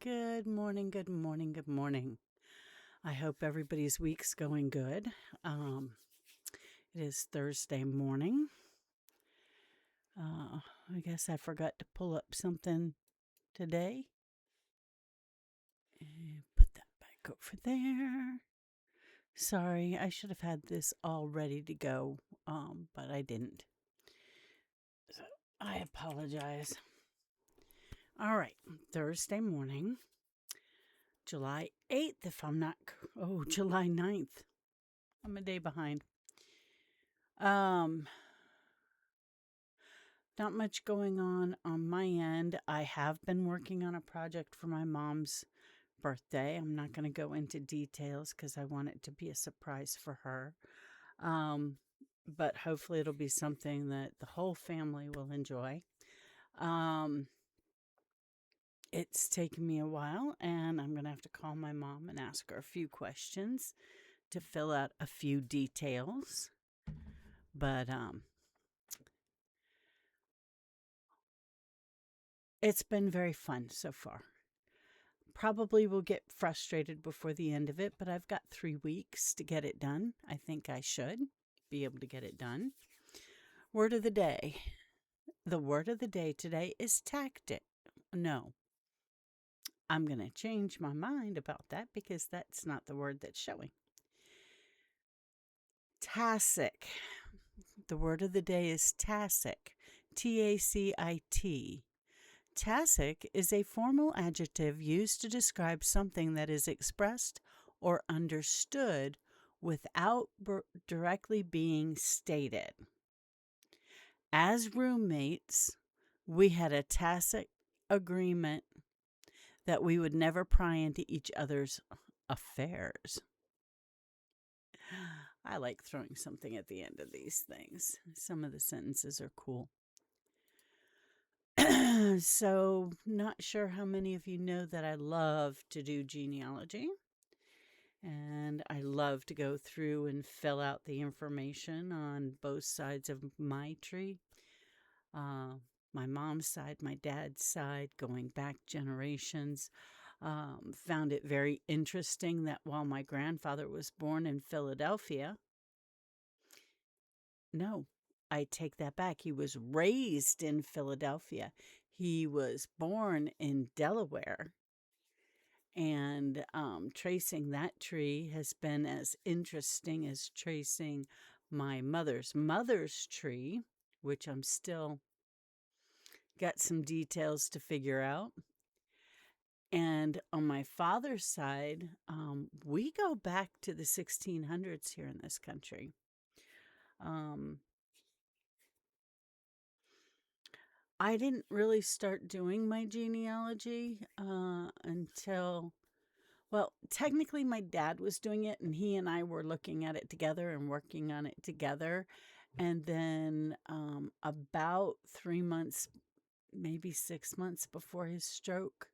Good morning, good morning, good morning. I hope everybody's week's going good. Um, it is Thursday morning. I guess I forgot to pull up something today. And put that back over there. Sorry, I should have had this all ready to go, but I didn't. So I apologize. All right, Thursday morning, July 8th, if I'm not, July 9th. I'm a day behind. Um, Not much going on my end. I have been working on a project for my mom's birthday. I'm not going to go into details because I want it to be a surprise for her. Um, but hopefully it'll be something that the whole family will enjoy. Um, it's taken me a while, and I'm going to have to call my mom and ask her a few questions to fill out a few details. But it's been very fun so far. Probably will get frustrated before the end of it, but I've got 3 weeks to get it done. I think I should be able to get it done. Word of the day. The word of the day today is tactic. No, I'm going to change my mind about that because that's not the word that's showing. Tacit. The word of the day is tacit. Tacit. Tacit is a formal adjective used to describe something that is expressed or understood without directly being stated. As roommates, we had a tacit agreement that we would never pry into each other's affairs. I like throwing something at the end of these things. Some of the sentences are cool. So, not sure how many of you know that I love to do genealogy. And I love to go through and fill out the information on both sides of my tree. My mom's side, my dad's side, going back generations. Found it very interesting that while my grandfather was born in Philadelphia, no, I take that back. He was raised in Philadelphia. He was born in Delaware. And tracing that tree has been as interesting as tracing my mother's tree, which I'm still got some details to figure out. And on my father's side, we go back to the 1600s here in this country. I didn't really start doing my genealogy until, well, technically my dad was doing it, and he and I were looking at it together and working on it together. And then about 3 months, maybe 6 months before his stroke,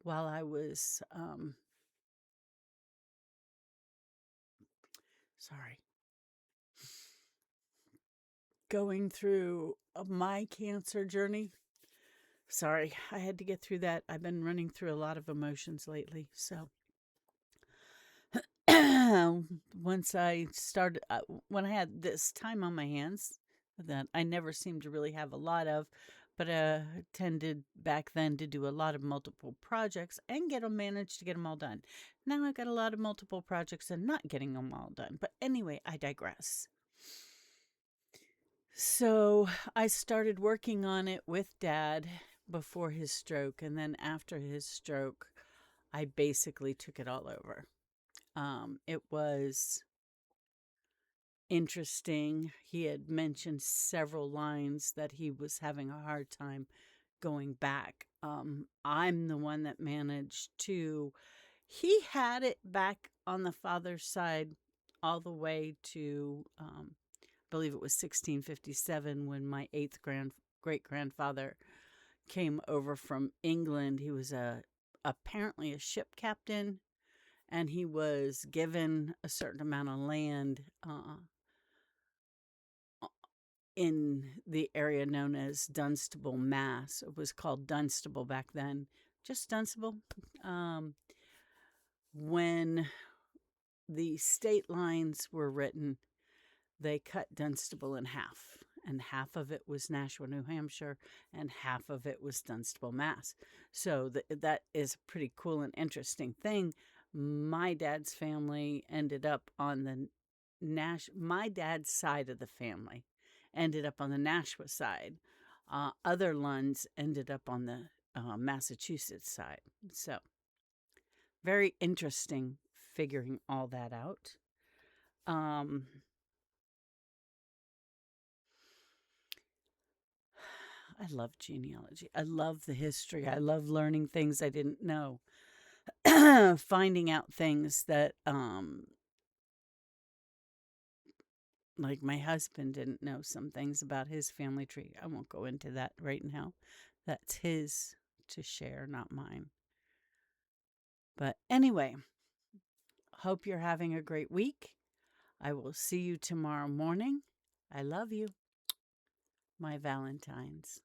while I was, sorry, going through my cancer journey. Sorry, I had to get through that. I've been running through a lot of emotions lately. So once I started, when I had this time on my hands that I never seemed to really have a lot of, but tended back then to do a lot of multiple projects and managed to get them all done. Now I've got a lot of multiple projects and not getting them all done. But anyway, I digress. So I started working on it with Dad before his stroke, and then after his stroke, I basically took it all over. It was interesting. He had mentioned several lines that he was having a hard time going back. I'm the one that managed to, he had it back on the father's side all the way to, I believe it was 1657 when my great grandfather came over from England. He was apparently a ship captain, and he was given a certain amount of land in the area known as Dunstable, Mass. It was called Dunstable back then, just Dunstable. Um, when the state lines were written, they cut Dunstable in half, and half of it was Nashua, New Hampshire, and half of it was Dunstable, Mass. So that is a pretty cool and interesting thing. My dad's family ended up on the my dad's side of the family ended up on the Nashua side. Other Lunds ended up on the Massachusetts side. So very interesting figuring all that out. Um, I love genealogy. I love the history. I love learning things I didn't know. Finding out things that like my husband didn't know some things about his family tree. I won't go into that right now. That's his to share, not mine. But anyway, hope you're having a great week. I will see you tomorrow morning. I love you. My Valentines.